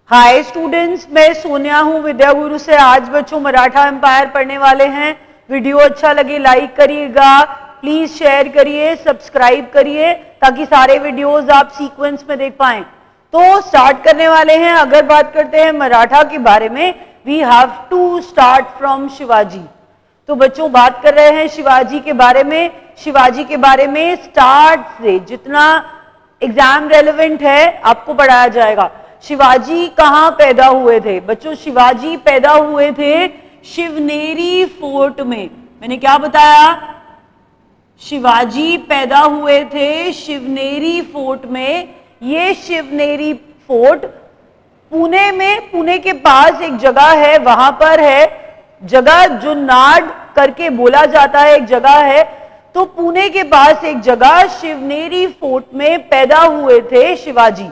Hi students, मैं सोनिया हूँ विद्या गुरु से। आज बच्चों मराठा एम्पायर पढ़ने वाले हैं। वीडियो अच्छा लगे लाइक करिएगा, प्लीज शेयर करिए, सब्सक्राइब करिए ताकि सारे वीडियोस आप सीक्वेंस में देख पाएं। तो स्टार्ट करने वाले हैं। अगर बात करते हैं मराठा के बारे में, we have to start from Shivaji. तो बच्चों बात कर रहे हैं शिवाजी के बारे में। शिवाजी के बारे में स्टार्ट से जितना एग्जाम रेलेवेंट है आपको पढ़ाया जाएगा। शिवाजी कहां पैदा हुए थे बच्चों? शिवाजी पैदा हुए थे शिवनेरी फोर्ट में। मैंने क्या बताया? शिवाजी पैदा हुए थे शिवनेरी फोर्ट में। ये शिवनेरी फोर्ट पुणे में, पुणे के पास एक जगह है, वहां पर है जगह जुन्नाड करके बोला जाता है, एक जगह है। तो पुणे के पास एक जगह शिवनेरी फोर्ट में पैदा हुए थे शिवाजी।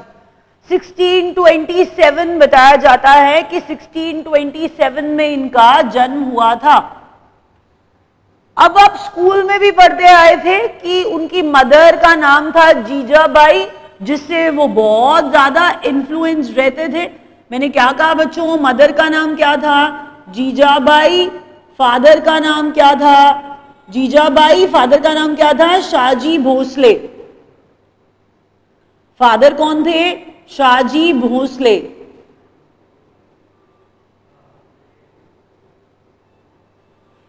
1627 बताया जाता है कि 1627 में इनका जन्म हुआ था। अब आप स्कूल में भी पढ़ते आए थे कि उनकी मदर का नाम था जीजाबाई, जिससे वो बहुत ज्यादा इन्फ्लुएंस रहते थे। मैंने क्या कहा बच्चों? मदर का नाम क्या था? जीजाबाई। फादर का नाम क्या था? जीजाबाई। फादर का नाम क्या था? शाहजी भोसले। फादर कौन थे? शाहजी भोसले।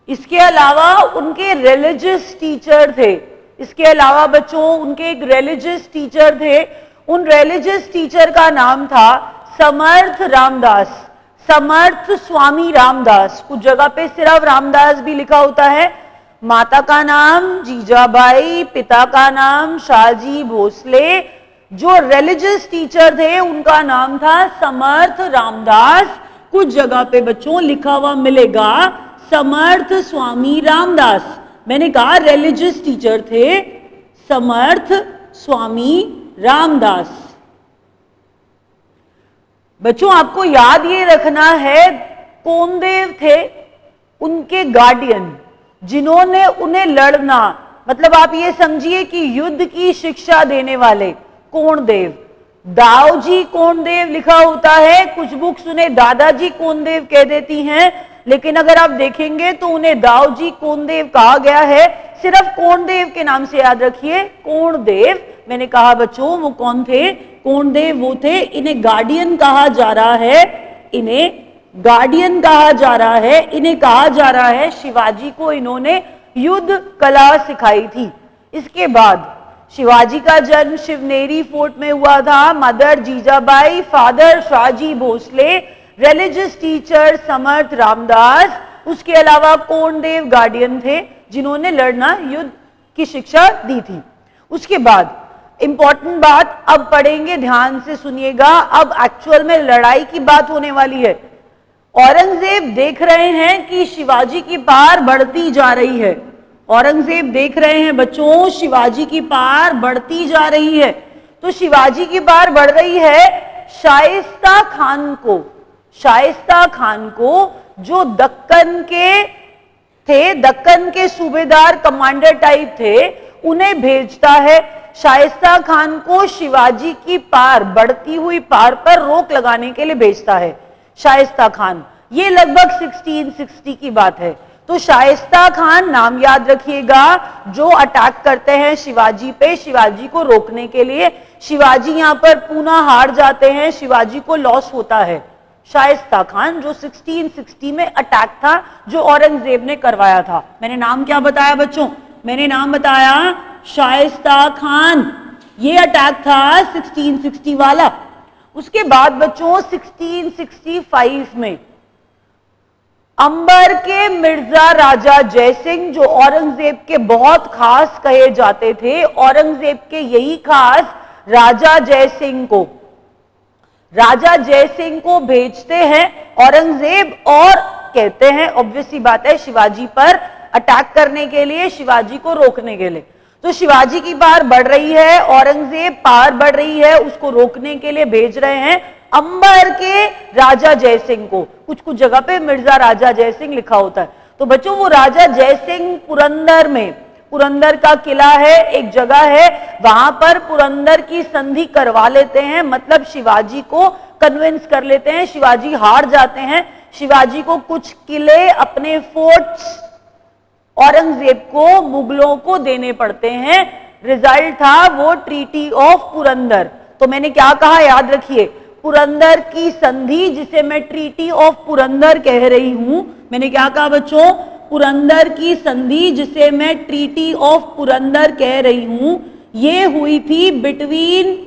इसके अलावा उनके रिलीजियस टीचर थे। इसके अलावा बच्चों उनके एक रिलीजियस टीचर थे। उन रिलीजियस टीचर का नाम था समर्थ रामदास, समर्थ स्वामी रामदास। कुछ जगह पे सिर्फ रामदास भी लिखा होता है। माता का नाम जीजाबाई, पिता का नाम शाहजी भोसले। जो रिलीजियस टीचर थे उनका नाम था समर्थ रामदास। कुछ जगह पे बच्चों लिखा हुआ मिलेगा समर्थ स्वामी रामदास। मैंने कहा रिलीजियस टीचर थे समर्थ स्वामी रामदास। बच्चों आपको याद ये रखना है, कोनदेव थे उनके गार्डियन, जिन्होंने उन्हें लड़ना, मतलब आप ये समझिए कि युद्ध की शिक्षा देने वाले कोणदेव। दाऊजी कोणदेव लिखा होता है, कुछ बुक्स उन्हें दादाजी कोणदेव कह देती हैं, लेकिन अगर आप देखेंगे तो उन्हें दाऊजी कोणदेव कहा गया है। सिर्फ कोणदेव के नाम से याद रखिए, कोणदेव। मैंने कहा बच्चों वो कौन थे? कोणदेव वो थे। इन्हें गार्डियन कहा जा रहा है, इन्हें गार्डियन कहा जा रहा है। इन्हें कहा जा रहा है शिवाजी को इन्होंने युद्ध कला सिखाई थी। इसके बाद शिवाजी का जन्म शिवनेरी फोर्ट में हुआ था। Mother Jijabai, father Shahaji Bhosale, religious teacher Samarth Ramdas. उसके अलावा कोणदेव गार्डियन थे जिन्होंने लड़ना, युद्ध की शिक्षा दी थी। उसके बाद इंपॉर्टेंट बात अब पढ़ेंगे, ध्यान से सुनिएगा। अब एक्चुअल में लड़ाई की बात होने वाली है। औरंगजेब देख रहे हैं कि शिवाजी की पार बढ़ती जा रही है। औरंगजेब देख रहे हैं बच्चों शिवाजी की पार बढ़ती जा रही है। तो शिवाजी की पार बढ़ रही है। शाइस्ता खान को, शाइस्ता खान को जो दक्कन के थे, दक्कन के सूबेदार कमांडर टाइप थे, उन्हें भेजता है। शाइस्ता खान को शिवाजी की पार, बढ़ती हुई पार पर रोक लगाने के लिए भेजता है शाइस्ता खान। ये लगभग 1660 की बात है। तो शाइस्ता खान नाम याद रखिएगा, जो अटैक करते हैं शिवाजी पे, शिवाजी को रोकने के लिए। शिवाजी यहां पर पुनः हार जाते हैं, शिवाजी को लॉस होता है। शाइस्ता खान जो 1660 में अटैक था, जो औरंगजेब ने करवाया था। मैंने नाम क्या बताया बच्चों? मैंने नाम बताया शाइस्ता खान। ये अटैक था 1660 वाला। उसके बाद बच्चों 1665 में अंबर के मिर्जा राजा जयसिंह, जो औरंगजेब के बहुत खास कहे जाते थे, औरंगजेब के यही खास राजा जयसिंह को, राजा जयसिंह को भेजते हैं औरंगजेब और कहते हैं, ऑब्वियसली बात है, शिवाजी पर अटैक करने के लिए, शिवाजी को रोकने के लिए। तो शिवाजी की पार बढ़ रही है, औरंगजेब पार बढ़ रही है, उसको रोकने के लिए भेज रहे हैं अंबर के राजा जयसिंह को। कुछ कुछ जगह पे मिर्जा राजा जयसिंह लिखा होता है। तो बच्चों वो राजा जयसिंह पुरंदर में, पुरंदर का किला है, एक जगह है, वहां पर पुरंदर की संधि करवा लेते हैं, मतलब शिवाजी को कन्विंस कर लेते हैं, शिवाजी हार जाते हैं, शिवाजी को कुछ किले अपने फोर्ट्स औरंगजेब को, मुगलों को देने पड़ते हैं। रिजल्ट था वो ट्रीटी ऑफ पुरंदर। तो मैंने क्या कहा याद रखिए, पुरंदर की संधि, जिसे मैं ट्रीटी ऑफ पुरंदर कह रही हूं, मैंने क्या कहा बच्चों, पुरंदर की संधि जिसे मैं ट्रीटी ऑफ पुरंदर कह रही हूं, ये हुई थी बिटवीन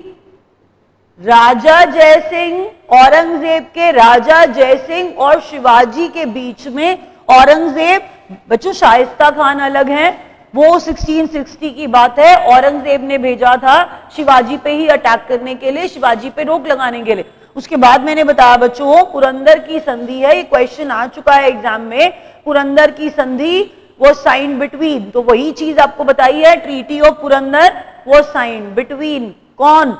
राजा जयसिंह, औरंगजेब के राजा जयसिंह और शिवाजी के बीच में। औरंगजेब, बच्चों शाइस्ता खान अलग है, वो 1660 की बात है, औरंगजेब ने भेजा था शिवाजी पे ही अटैक करने के लिए, शिवाजी पे रोक लगाने के लिए। उसके बाद मैंने बताया बच्चों पुरंदर की संधि है, ये क्वेश्चन आ चुका है एग्जाम में, पुरंदर की संधि वो साइन बिटवीन, तो वही चीज आपको बताई है, ट्रीटी ऑफ पुरंदर वो साइन बिटवीन कौन,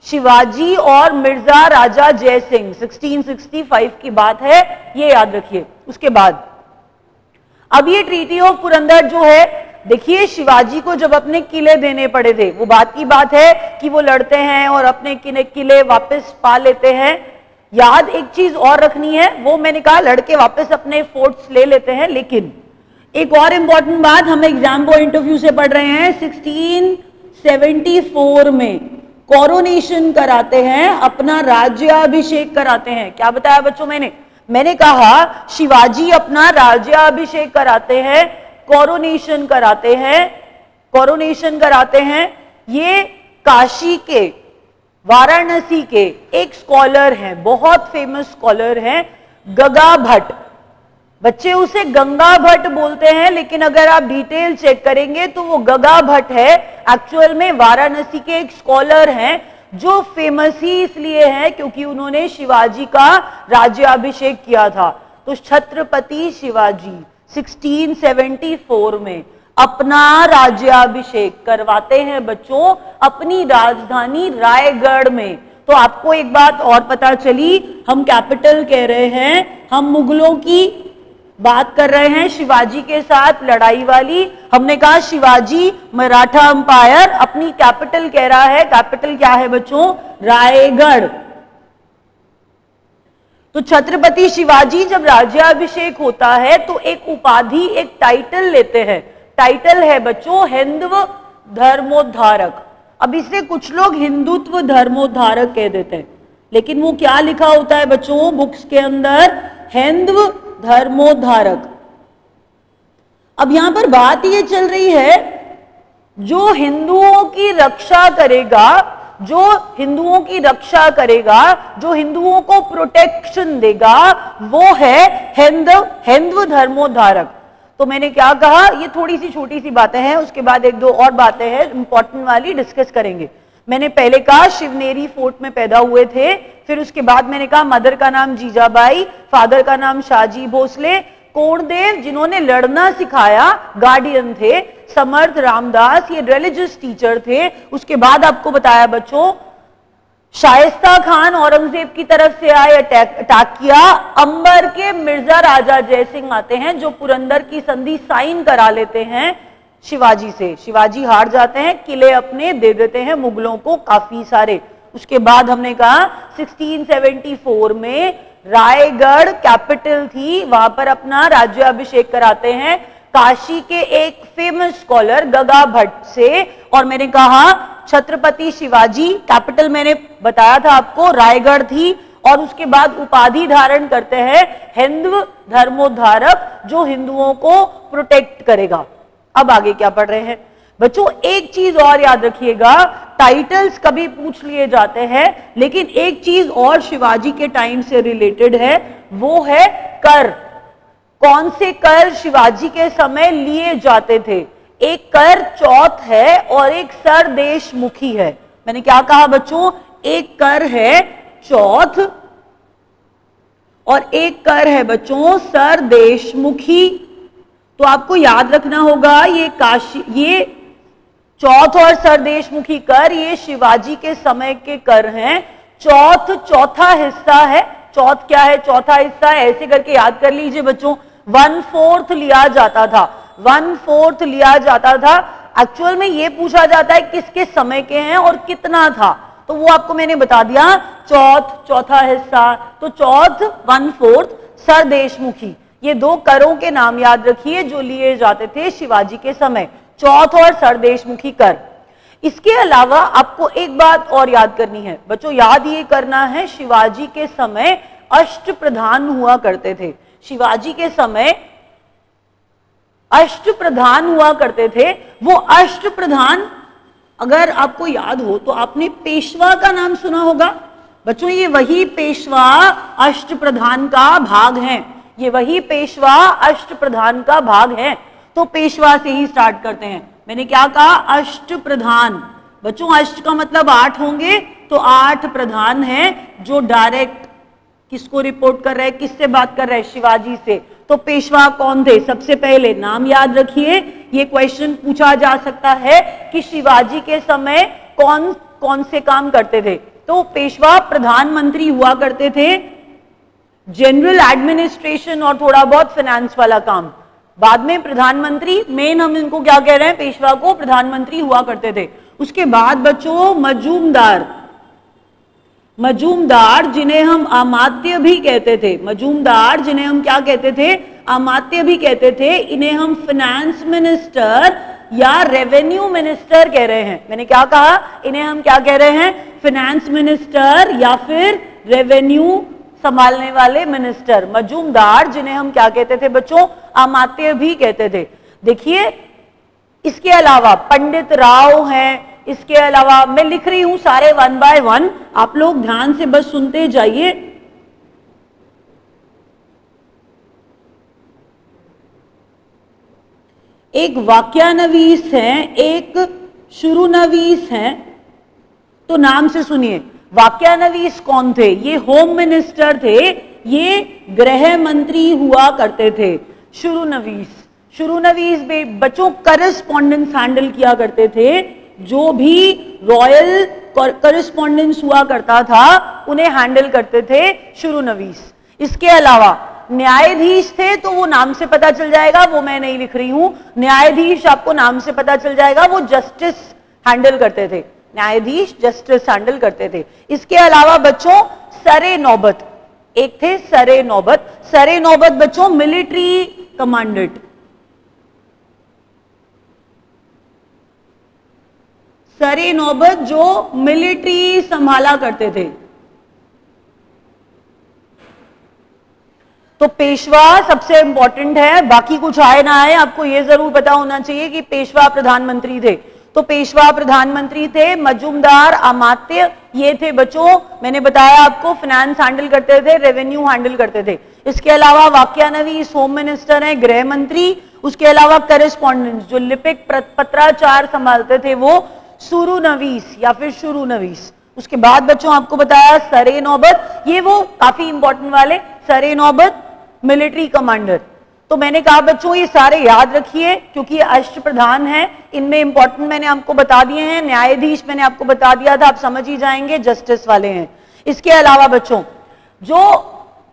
शिवाजी और मिर्जा राजा जयसिंह, 1665 की बात है, ये याद रखिए। उसके बाद अब ये ट्रीटी ऑफ पुरंदर जो है, देखिए शिवाजी को जब अपने किले देने पड़े थे, वो बात की बात है कि वो लड़ते हैं और अपने किले वापस पा लेते हैं। याद एक चीज और रखनी है, वो मैंने कहा लड़के वापस अपने फोर्ट्स ले लेते हैं, लेकिन एक और इंपॉर्टेंट बात हम एग्जाम पॉइंट ऑफ व्यू से पढ़ रहे हैं, 1674 में कोरोनेशन कराते हैं, अपना राज्याभिषेक कराते हैं। क्या बताया बच्चों मैंने कहा शिवाजी अपना राज्याभिषेक कराते हैं, कोरोनेशन कराते हैं। ये काशी के, वाराणसी के एक स्कॉलर हैं, बहुत फेमस स्कॉलर हैं, गगा भट्ट। बच्चे उसे गंगा भट्ट बोलते हैं, लेकिन अगर आप डिटेल चेक करेंगे तो वो गगा भट्ट है। एक्चुअल में वाराणसी के एक स्कॉलर हैं, जो फेमस ही इसलिए है क्योंकि उन्होंने शिवाजी का राज्याभिषेक किया था। तो छत्रपति शिवाजी 1674 में अपना राज्याभिषेक करवाते हैं बच्चों अपनी राजधानी रायगढ़ में। तो आपको एक बात और पता चली, हम कैपिटल कह रहे हैं, हम मुगलों की बात कर रहे हैं शिवाजी के साथ लड़ाई वाली। हमने कहा शिवाजी मराठा अंपायर अपनी कैपिटल कह रहा है, कैपिटल क्या है बच्चों, रायगढ़। तो छत्रपति शिवाजी जब राज्याभिषेक होता है तो एक उपाधि, एक टाइटल लेते हैं, टाइटल है बच्चों हिंदव धर्मोद्धारक। अब इसे कुछ लोग हिंदुत्व धर्मोद्धारक कह देते हैं, लेकिन वो क्या लिखा होता है बच्चों बुक्स के अंदर, हिंदव धर्मोद्धारक। अब यहां पर बात ये चल रही है, जो हिंदुओं की रक्षा करेगा, जो हिंदुओं की रक्षा करेगा, जो हिंदुओं को प्रोटेक्शन देगा, वो है हिंदू धर्मोद्धारक। तो मैंने क्या कहा, ये थोड़ी सी छोटी सी बातें हैं, उसके बाद एक दो और बातें हैं इंपॉर्टेंट वाली डिस्कस करेंगे। मैंने पहले कहा शिवनेरी फोर्ट में पैदा हुए थे, फिर उसके बाद मैंने कहा मदर का नाम जीजाबाई, फादर का नाम शाहजी भोसले, कोणदेव जिन्होंने लड़ना सिखाया गार्डियन थे, समर्थ रामदास ये रिलीजियस टीचर थे। उसके बाद आपको बताया बच्चों शाइस्ता खान औरंगजेब की तरफ से आए, अटैक किया। अंबर के मिर्जा राजा जयसिंह आते हैं जो पुरंदर की संधि साइन करा लेते हैं शिवाजी से, शिवाजी हार जाते हैं, किले अपने दे देते हैं मुगलों को काफी सारे। उसके बाद हमने कहा 1674 में रायगढ़ कैपिटल थी, वहां पर अपना राज्याभिषेक कराते हैं काशी के एक फेमस स्कॉलर गगा भट्ट से। और मैंने कहा छत्रपति शिवाजी, कैपिटल मैंने बताया था आपको रायगढ़ थी, और उसके बाद उपाधि धारण करते हैं हिंदू धर्मोद्धारक, जो हिंदुओं को प्रोटेक्ट करेगा। अब आगे क्या पढ़ रहे हैं बच्चों, एक चीज और याद रखिएगा, टाइटल्स कभी पूछ लिए जाते हैं, लेकिन एक चीज और शिवाजी के टाइम से रिलेटेड है, वो है कर। कौन से कर शिवाजी के समय लिए जाते थे? एक कर चौथ है और एक सरदेशमुखी है। मैंने क्या कहा बच्चों, एक कर है चौथ और एक कर है बच्चों सरदेशमुखी। तो आपको याद रखना होगा ये चौथ और सरदेशमुखी कर ये शिवाजी के समय के कर हैं। चौथ चौथा हिस्सा है, चौथ क्या है, चौथा हिस्सा है, ऐसे करके याद कर लीजिए बच्चों। 1/4 लिया जाता था, 1/4 लिया जाता था। एक्चुअल में ये पूछा जाता है किसके समय के हैं और कितना था, तो वो आपको मैंने बता दिया, चौथा हिस्सा। तो चौथ 1/4 सरदेशमुखी, ये दो करों के नाम याद रखिए जो लिए जाते थे शिवाजी के समय, चौथ और सरदेशमुखी कर। इसके अलावा आपको एक बात और याद करनी है बच्चों, याद ये करना है शिवाजी के समय अष्टप्रधान हुआ करते थे। शिवाजी के समय अष्टप्रधान हुआ करते थे। वो अष्टप्रधान अगर आपको याद हो तो आपने पेशवा का नाम सुना होगा बच्चों, ये वही पेशवा अष्टप्रधान का भाग है, ये वही पेशवा अष्टप्रधान का भाग है। तो पेशवा से ही स्टार्ट करते हैं। मैंने क्या कहा, अष्टप्रधान। बच्चों अष्ट का मतलब 8 होंगे, तो 8 प्रधान हैं जो डायरेक्ट किसको रिपोर्ट कर रहे हैं, किससे बात कर रहे हैं, शिवाजी से। तो पेशवा कौन थे, सबसे पहले नाम याद रखिए। ये क्वेश्चन पूछा जा सकता है कि शिवाजी के समय कौन कौन से काम करते थे। तो पेशवा प्रधानमंत्री हुआ करते थे, जनरल एडमिनिस्ट्रेशन और थोड़ा बहुत फाइनेंस वाला काम। बाद में प्रधानमंत्री, मेन हम इनको क्या कह रहे हैं, पेशवा को प्रधानमंत्री हुआ करते थे। उसके बाद बच्चों मजूमदार, मजूमदार जिन्हें हम अमात्य भी कहते थे, मजूमदार जिन्हें हम क्या कहते थे, अमात्य भी कहते थे। इन्हें हम फाइनेंस मिनिस्टर या रेवेन्यू मिनिस्टर कह रहे हैं। मैंने क्या कहा, इन्हें हम क्या कह रहे हैं, फाइनेंस मिनिस्टर या फिर रेवेन्यू संभालने वाले मिनिस्टर। मजूमदार जिन्हें हम क्या कहते थे बच्चों, अमात्य भी कहते थे। देखिए इसके अलावा पंडित राव हैं, इसके अलावा मैं लिख रही हूं सारे 1 by 1, आप लोग ध्यान से बस सुनते जाइए। एक वाक्यानवीस हैं, एक शुरूनवीस हैं, तो नाम से सुनिए। वाक्यानवीस कौन थे, ये होम मिनिस्टर थे, ये गृह मंत्री हुआ करते थे। शुरूनवीस बच्चों करस्पॉन्डेंस हैंडल किया करते थे, जो भी रॉयल करस्पॉन्डेंस हुआ करता था उन्हें हैंडल करते थे शुरूनवीस। इसके अलावा न्यायाधीश थे, तो वो नाम से पता चल जाएगा, वो मैं नहीं लिख रही हूं। न्यायाधीश आपको नाम से पता चल जाएगा, वो जस्टिस हैंडल करते थे, न्यायाधीश जस्टिस हैंडल करते थे। इसके अलावा बच्चों सरे नौबत, एक थे सरे नौबत। सरे नौबत बच्चों मिलिट्री कमांडेंट, सरे नौबत जो मिलिट्री संभाला करते थे। तो पेशवा सबसे इंपॉर्टेंट है, बाकी कुछ आए ना आए आपको ये जरूर पता होना चाहिए कि पेशवा प्रधानमंत्री थे। तो पेशवा प्रधानमंत्री थे, मजूमदार अमात्य ये थे बच्चों, मैंने बताया आपको फाइनेंस हैंडल करते थे, रेवेन्यू हैंडल करते थे। इसके अलावा वाक्यानवीस होम मिनिस्टर हैं, गृह मंत्री। उसके अलावा करेस्पॉन्डेंस जो लिपिक पत्राचार संभालते थे वो शुरूनवीस या फिर शुरूनवीस। उसके बाद बच्चों आपको बताया सरे नौबत, ये वो काफी इंपॉर्टेंट वाले सरे नौबत मिलिट्री कमांडर। तो मैंने कहा बच्चों ये सारे याद रखिए क्योंकि ये अष्टप्रधान हैं, इनमें इंपॉर्टेंट मैंने आपको बता दिए हैं। न्यायाधीश मैंने आपको बता दिया था, आप समझ ही जाएंगे, जस्टिस वाले हैं। इसके अलावा बच्चों जो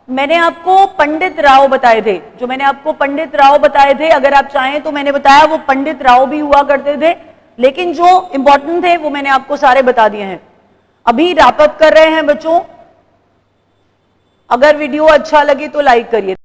मैंने आपको पंडित राव बताए थे, जो मैंने आपको पंडित राव बताए थे, अगर आप चाहें तो मैंने बताया वो पंडित राव भी हुआ करते थे, लेकिन जो इंपॉर्टेंट थे वो मैंने आपको सारे बता दिए हैं। अभी रैप अप कर रहे हैं बच्चों, अगर वीडियो अच्छा लगे तो लाइक करिए।